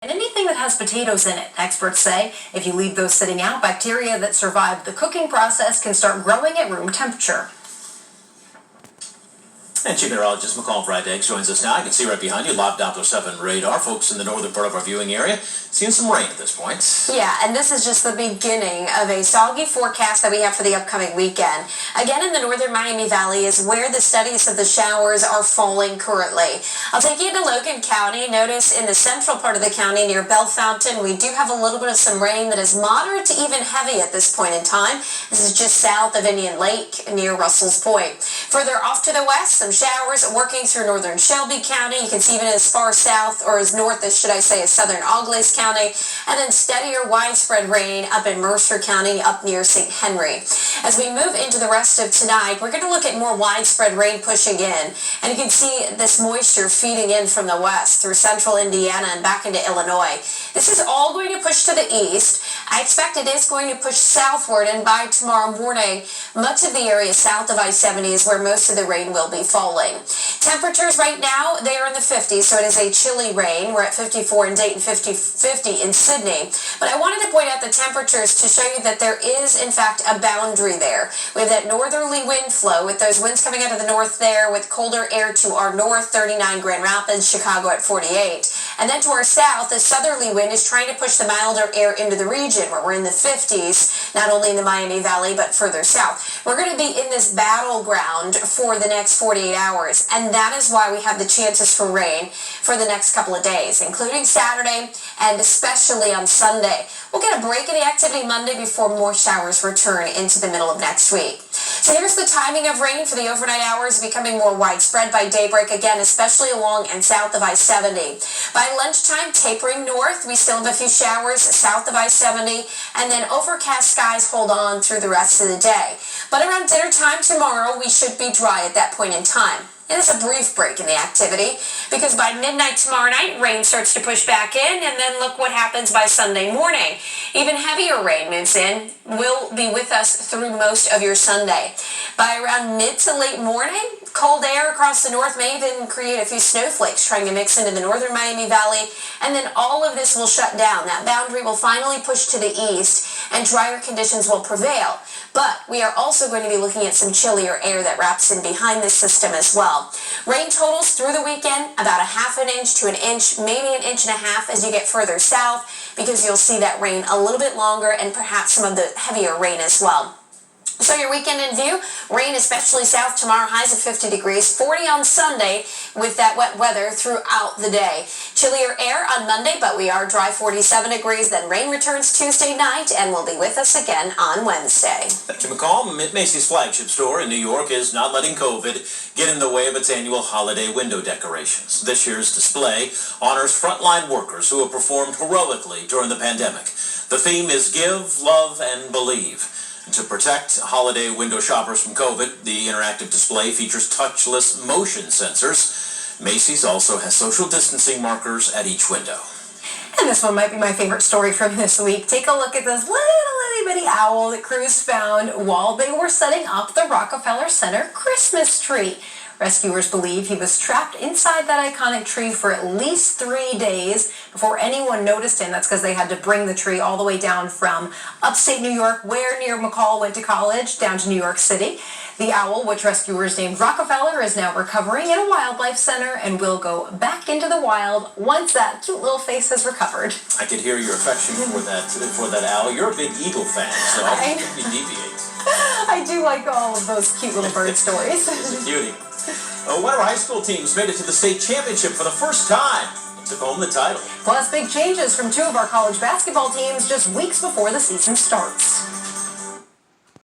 And anything that has potatoes in it, experts say, if you leave those sitting out, bacteria that survive the cooking process can start growing at room temperature. And Chief Meteorologist McCall Vrydaghs joins us now. I can see right behind you, live Doppler 7 radar. Folks in the northern part of our viewing area seeing some rain at this point. Yeah, and this is just the beginning of a soggy forecast that we have for the upcoming weekend. Again, in the northern Miami Valley is where the steadiest of the showers are falling currently. I'll take you to Logan County. Notice in the central part of the county near Bell Fountain, we do have a little bit of some rain that is moderate to even heavy at this point in time. This is just south of Indian Lake near Russell's Point. Further off to the west, some showers working through northern Shelby County. You can see even as far south, or as north as, should I say, as southern Auglaize County, and then steadier widespread rain up in Mercer County up near St. Henry. As we move into the rest of tonight, we're going to look at more widespread rain pushing in, and you can see this moisture feeding in from the west through central Indiana and back into Illinois. This is all going to push to the east. I expect it is going to push southward, and by tomorrow morning, much of the area south of I-70 is where most of the rain will be falling. Temperatures right now, they are in the 50s, so it is a chilly rain. We're at 54 in Dayton, 50 in Sydney. But I wanted to point out the temperatures to show you that there is, in fact, a boundary there. We have that northerly wind flow with those winds coming out of the north there with colder air to our north, 39 Grand Rapids, Chicago at 48. And then to our south, the southerly wind is trying to push the milder air into the region where we're in the 50s, not only in the Miami Valley, but further south. We're going to be in this battleground for the next 48 hours, and that is why we have the chances for rain for the next couple of days, including Saturday and especially on Sunday. We'll get a break in the activity Monday before more showers return into the middle of next week. So here's the timing of rain for the overnight hours, becoming more widespread by daybreak again, especially along and south of I-70. By lunchtime, tapering north, we still have a few showers south of I-70, and then overcast skies hold on through the rest of the day. But around dinner time tomorrow, we should be dry at that point in time. It is a brief break in the activity because by midnight tomorrow night, rain starts to push back in, and then look what happens by Sunday morning. Even heavier rain moves in, will be with us through most of your Sunday. By around mid to late morning, cold air across the north may even create a few snowflakes trying to mix into the northern Miami Valley, and then all of this will shut down. That boundary will finally push to the east, and drier conditions will prevail. But we are also going to be looking at some chillier air that wraps in behind this system as well. Rain totals through the weekend, about a half an inch to an inch, maybe an inch and a half as you get further south, because you'll see that rain a little bit longer and perhaps some of the heavier rain as well. So your weekend in view, rain especially south tomorrow, highs of 50 degrees, 40 on Sunday with that wet weather throughout the day. Chillier air on Monday, but we are dry, 47 degrees. Then rain returns Tuesday night and will be with us again on Wednesday. Thank you, McCall. Macy's flagship store in New York is not letting COVID get in the way of its annual holiday window decorations. This year's display honors frontline workers who have performed heroically during the pandemic. The theme is Give, Love, and Believe. To protect holiday window shoppers from COVID, the interactive display features touchless motion sensors. Macy's also has social distancing markers at each window. And this one might be my favorite story from this week. Take a look at this little bitty owl that crews found while they were setting up the Rockefeller Center Christmas tree. Rescuers believe he was trapped inside that iconic tree for at least 3 days before anyone noticed him. That's because they had to bring the tree all the way down from upstate New York, where near McCall went to college, down to New York City. The owl, which rescuers named Rockefeller, is now recovering at a wildlife center and will go back into the wild once that cute little face has recovered. I could hear your affection for that owl. You're a big eagle fan, so I'll you deviate. I do like all of those cute little bird stories. It's a cutie. One of our high school teams made it to the state championship for the first time and took home the title. Plus, big changes from two of our college basketball teams just weeks before the season starts.